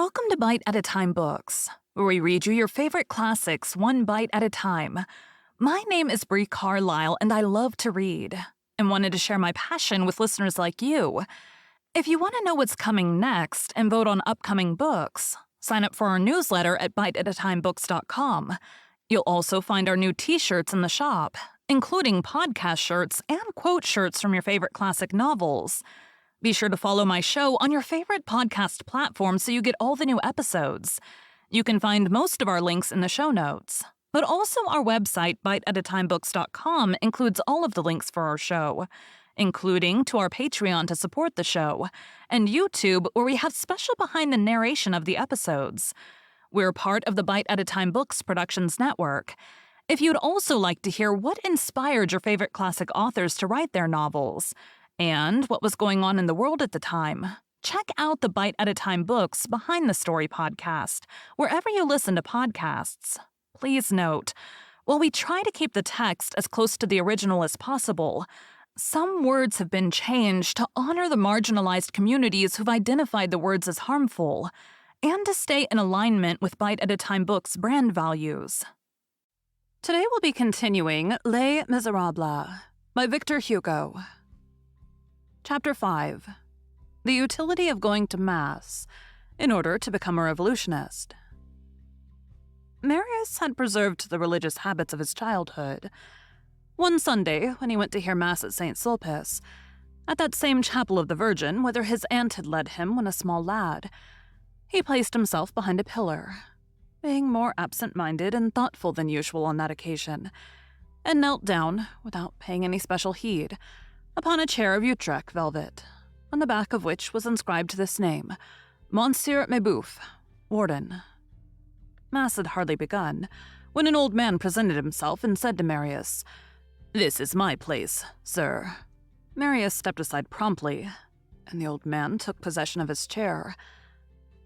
Welcome to Bite at a Time Books, where we read you your favorite classics one bite at a time. My name is Bree Carlile, and I love to read, and wanted to share my passion with listeners like you. If you want to know what's coming next and vote on upcoming books, sign up for our newsletter at biteatatimebooks.com. You'll also find our new t-shirts in the shop, including podcast shirts and quote shirts from your favorite classic novels. Be sure to follow my show on your favorite podcast platform so you get all the new episodes. You can find most of our links in the show notes, but also our website, biteatatimebooks.com, includes all of the links for our show, including to our Patreon to support the show, and YouTube, where we have special behind the narration of the episodes. We're part of the Bite at a Time Books Productions Network. If you'd also like to hear what inspired your favorite classic authors to write their novels, and what was going on in the world at the time, check out the Bite at a Time Books Behind the Story podcast, wherever you listen to podcasts. Please note, while we try to keep the text as close to the original as possible, some words have been changed to honor the marginalized communities who've identified the words as harmful, and to stay in alignment with Bite at a Time Books' brand values. Today we'll be continuing Les Miserables by Victor Hugo. Chapter 5. The Utility of Going to Mass in Order to Become a Revolutionist. Marius had preserved the religious habits of his childhood. One Sunday, when he went to hear Mass at St. Sulpice, at that same chapel of the Virgin whither his aunt had led him when a small lad, he placed himself behind a pillar, being more absent-minded and thoughtful than usual on that occasion, and knelt down, without paying any special heed, upon a chair of Utrecht velvet, on the back of which was inscribed this name, Monsieur Mabeuf, Warden. Mass had hardly begun, when an old man presented himself and said to Marius, "This is my place, sir." Marius stepped aside promptly, and the old man took possession of his chair.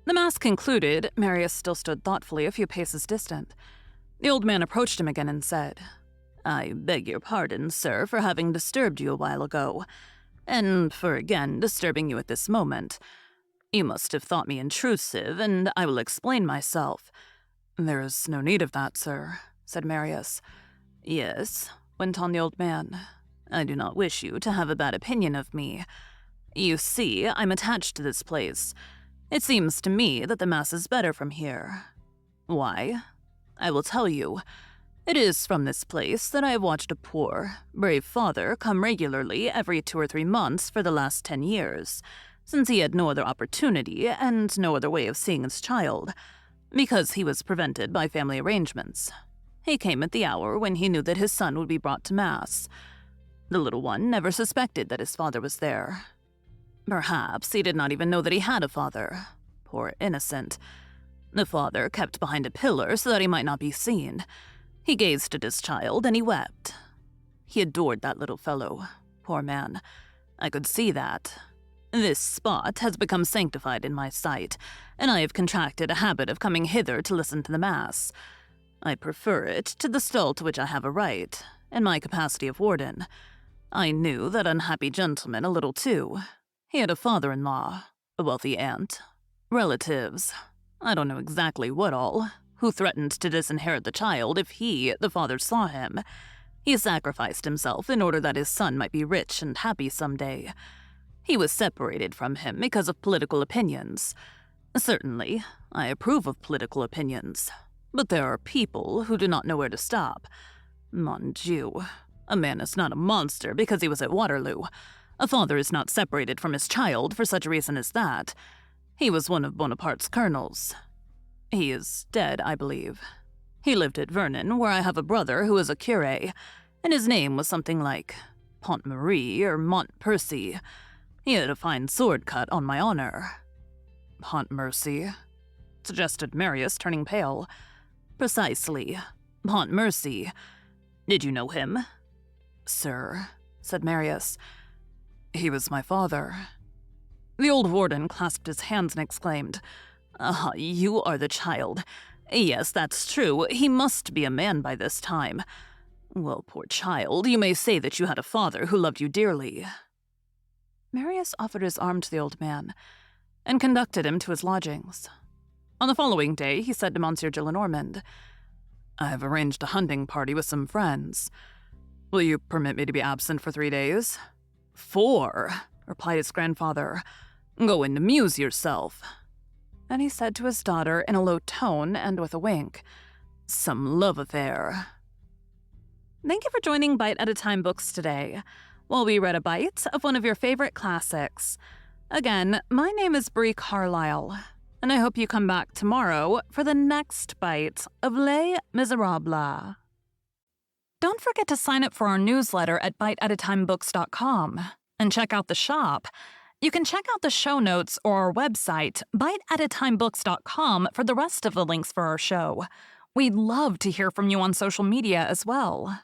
The Mass concluded, Marius still stood thoughtfully a few paces distant. The old man approached him again and said, "I beg your pardon, sir, for having disturbed you a while ago, and for again disturbing you at this moment. You must have thought me intrusive, and I will explain myself." "There is no need of that, sir," said Marius. "Yes," went on the old man. "I do not wish you to have a bad opinion of me. You see, I'm attached to this place. It seems to me that the Mass is better from here. Why? I will tell you. It is from this place that I have watched a poor, brave father come regularly every 2 or 3 months for the last 10 years, since he had no other opportunity and no other way of seeing his child, because he was prevented by family arrangements. He came at the hour when he knew that his son would be brought to Mass. The little one never suspected that his father was there. Perhaps he did not even know that he had a father. Poor innocent. The father kept behind a pillar so that he might not be seen. He gazed at his child and he wept. He adored that little fellow. Poor man. I could see that. This spot has become sanctified in my sight, and I have contracted a habit of coming hither to listen to the Mass. I prefer it to the stall to which I have a right, in my capacity of warden. I knew that unhappy gentleman a little too. He had a father-in-law, a wealthy aunt, relatives, I don't know exactly what all, who threatened to disinherit the child if he, the father, saw him. He sacrificed himself in order that his son might be rich and happy someday. He was separated from him because of political opinions. Certainly, I approve of political opinions, but there are people who do not know where to stop. Mon Dieu, a man is not a monster because he was at Waterloo. A father is not separated from his child for such a reason as that. He was one of Bonaparte's colonels. He is dead, I believe. He lived at Vernon, where I have a brother who is a curé, and his name was something like Pontmarie or Montpercy. He had a fine sword cut, on my honor." "Pontmercy," suggested Marius, turning pale. "Precisely. Pontmercy. Did you know him?" "Sir," said Marius, "he was my father." The old warden clasped his hands and exclaimed, "Ah, you are the child. Yes, that's true. He must be a man by this time. Well, poor child, you may say that you had a father who loved you dearly." Marius offered his arm to the old man and conducted him to his lodgings. On the following day, he said to Monsieur Gillenormand, "I have arranged a hunting party with some friends. Will you permit me to be absent for 3 days?" "4," replied his grandfather. "Go and amuse yourself." And he said to his daughter in a low tone and with a wink, "Some love affair." Thank you for joining Bite at a Time Books today, while we read a bite of one of your favorite classics. Again, my name is Bree Carlile, and I hope you come back tomorrow for the next bite of Les Miserables. Don't forget to sign up for our newsletter at biteatatimebooks.com and check out the shop. You can check out the show notes or our website, biteatatimebooks.com, for the rest of the links for our show. We'd love to hear from you on social media as well.